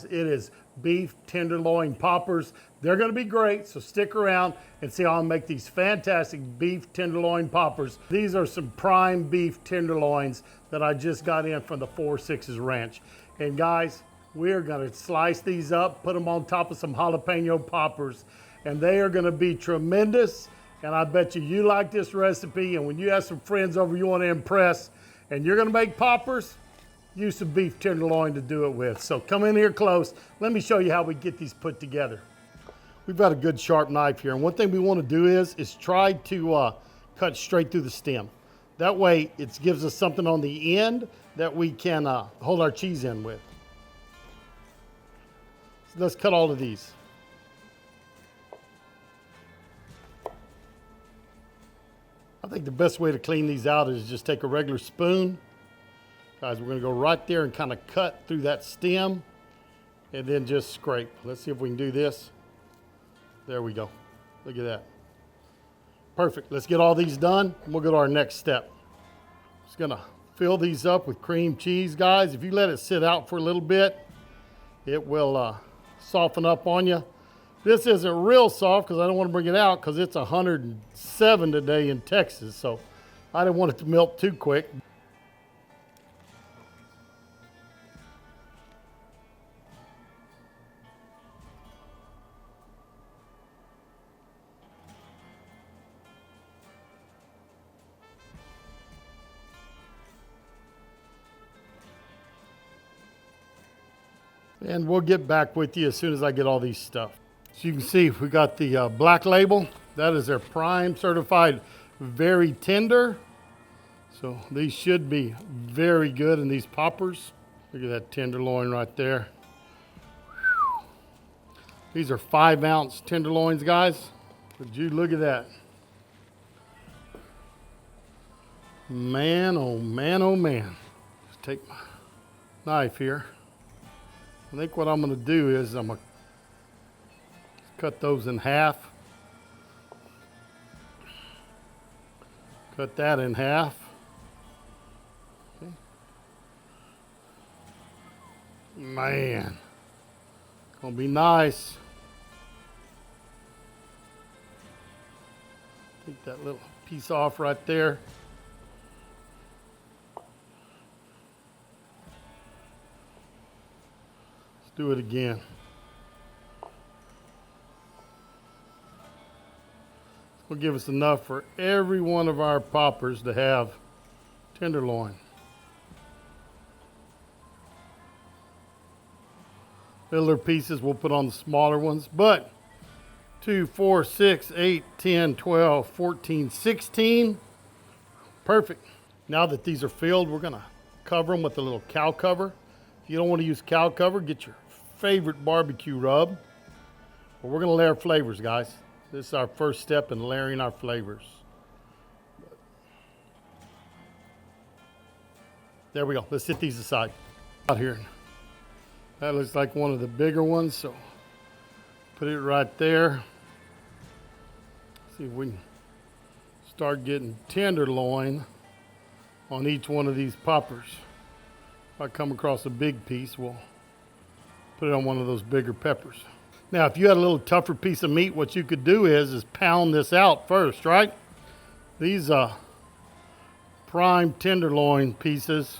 It is beef tenderloin poppers. They're going to be great, so stick around and see how I make these fantastic beef tenderloin poppers. These are some prime beef tenderloins that I just got in from the 4-6's ranch. And guys, we're going to slice these up, put them on top of some jalapeno poppers, and they are going to be tremendous. And I bet you like this recipe, and when you have some friends over you want to impress, and you're going to make poppers, use some beef tenderloin to do it with. So come in here close. Let me show you how we get these put together. We've got a good sharp knife here. And one thing we want to do is try to cut straight through the stem. That way it gives us something on the end that we can hold our cheese in with. So let's cut all of these. I think the best way to clean these out is just take a regular spoon. Guys, we're going to go right there and kind of cut through that stem and then just scrape. Let's see if we can do this. There we go. Look at that. Perfect. Let's get all these done and we'll go to our next step. Just going to fill these up with cream cheese, guys. If you let it sit out for a little bit, it will soften up on you. This isn't real soft because I don't want to bring it out because it's 107 today in Texas. So I didn't want it to melt too quick. And we'll get back with you as soon as I get all these stuff. So you can see we got the black label. That is their prime certified very tender. So these should be very good in these poppers. Look at that tenderloin right there. These are 5-ounce tenderloins, guys. Would you look at that? Man, oh man, oh man. Just take my knife here. I think what I'm going to do is I'm going to cut those in half. Cut that in half. Okay. Man, gonna be nice. Take that little piece off right there. Do it again. This will give us enough for every one of our poppers to have tenderloin. Littler pieces we'll put on the smaller ones, but 2, 4, 6, 8, 10, 12, 14, 16. Perfect. Now that these are filled, we're gonna cover them with a little cow cover. If you don't want to use cow cover, get your favorite barbecue rub. But we're going to layer flavors, guys. This is our first step in layering our flavors. There we go. Let's set these aside. Out here. That looks like one of the bigger ones, so put it right there. See if we can start getting tenderloin on each one of these poppers. If I come across a big piece, we'll put it on one of those bigger peppers. Now, if you had a little tougher piece of meat, what you could do is pound this out first, right? These prime tenderloin pieces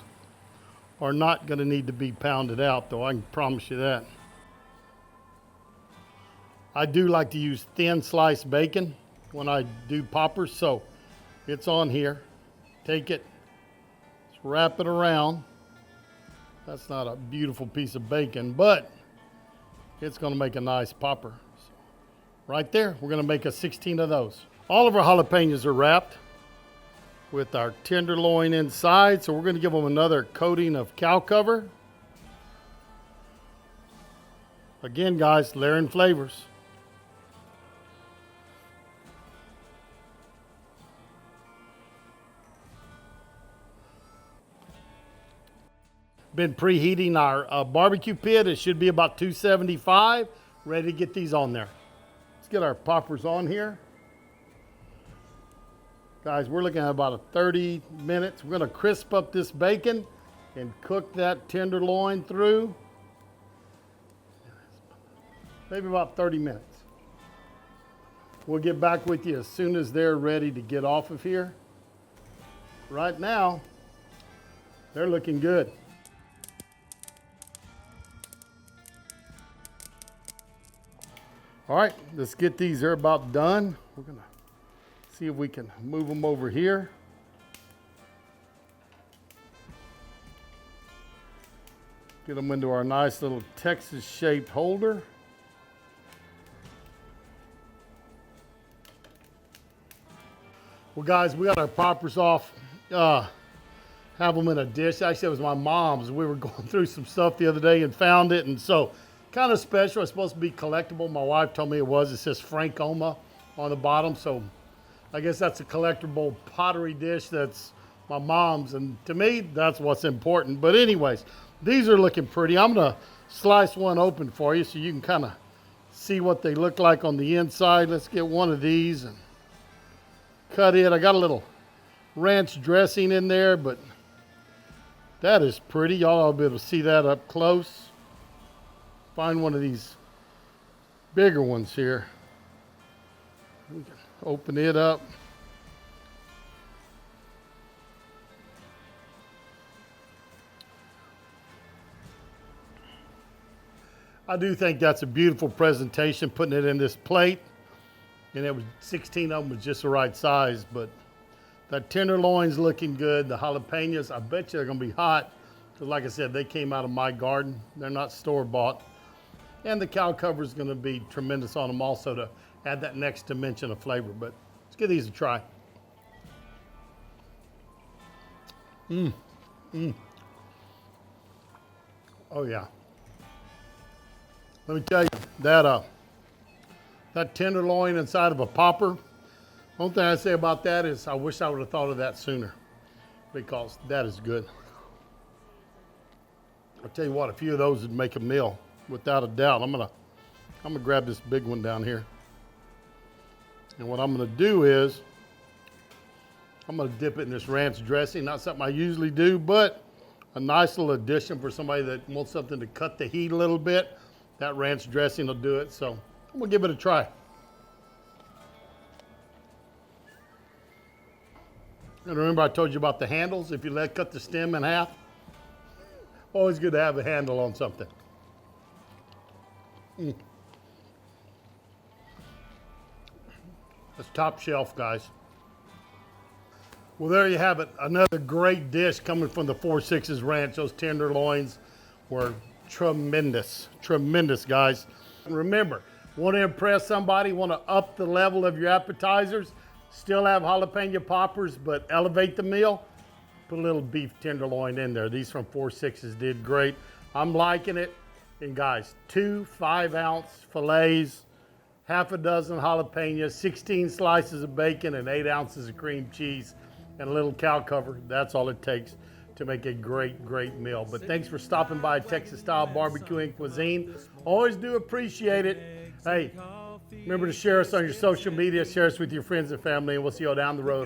are not going to need to be pounded out, though. I can promise you that. I do like to use thin sliced bacon when I do poppers, so it's on here. Take it, just wrap it around. That's not a beautiful piece of bacon, but it's going to make a nice popper. So right there, we're going to make a 16 of those. All of our jalapenos are wrapped with our tenderloin inside, so we're going to give them another coating of cow cover. Again, guys, layering flavors. Been preheating our barbecue pit. It should be about 275. Ready to get these on there. Let's get our poppers on here. Guys, we're looking at about 30 minutes. We're going to crisp up this bacon and cook that tenderloin through. maybe about 30 minutes. We'll get back with you as soon as they're ready to get off of here. Right now, they're looking good. All right, let's get these. They're about done. We're gonna see if we can move them over here. Get them into our nice little Texas shaped holder. Well guys, we got our poppers off. Have them in a dish. Actually, it was my mom's. We were going through some stuff the other day and found it, and so kind of special. It's supposed to be collectible. My wife told me it was. It says Frankoma on the bottom, so I guess that's a collectible pottery dish that's my mom's, and to me, that's what's important. But anyways, these are looking pretty. I'm gonna slice one open for you so you can kind of see what they look like on the inside. Let's get one of these and cut it. I got a little ranch dressing in there, but that is pretty. Y'all will be able to see that up close. Find one of these bigger ones here. We can open it up. I do think that's a beautiful presentation, putting it in this plate. And it was 16 of them was just the right size, but that tenderloin's looking good. The jalapenos, I bet you they're gonna be hot. Because like I said, they came out of my garden. They're not store-bought. And the cow cover is gonna be tremendous on them also to add that next dimension of flavor. But let's give these a try. Oh yeah. Let me tell you, that tenderloin inside of a popper, one thing I say about that is I wish I would have thought of that sooner, because that is good. I'll tell you what, a few of those would make a meal, without a doubt. I'm gonna grab this big one down here. And what I'm gonna do is, I'm gonna dip it in this ranch dressing. Not something I usually do, but a nice little addition for somebody that wants something to cut the heat a little bit. That ranch dressing will do it, so I'm gonna give it a try. And remember I told you about the handles, if you cut the stem in half. Always good to have a handle on something. That's top shelf, guys. Well, there you have it. Another great dish coming from the 4-6's Ranch. Those tenderloins were tremendous, tremendous, guys. And remember, want to impress somebody, want to up the level of your appetizers, still have jalapeno poppers, but elevate the meal, put a little beef tenderloin in there. These from 4-6's did great. I'm liking it. And guys, 2 5-ounce fillets, half a dozen jalapenos, 16 slices of bacon, and 8 ounces of cream cheese, and a little cow cover. That's all it takes to make a great, great meal. But thanks for stopping by Texas Style Barbecue and Cuisine. Always do appreciate it. Hey, remember to share us on your social media, share us with your friends and family, and we'll see you all down the road.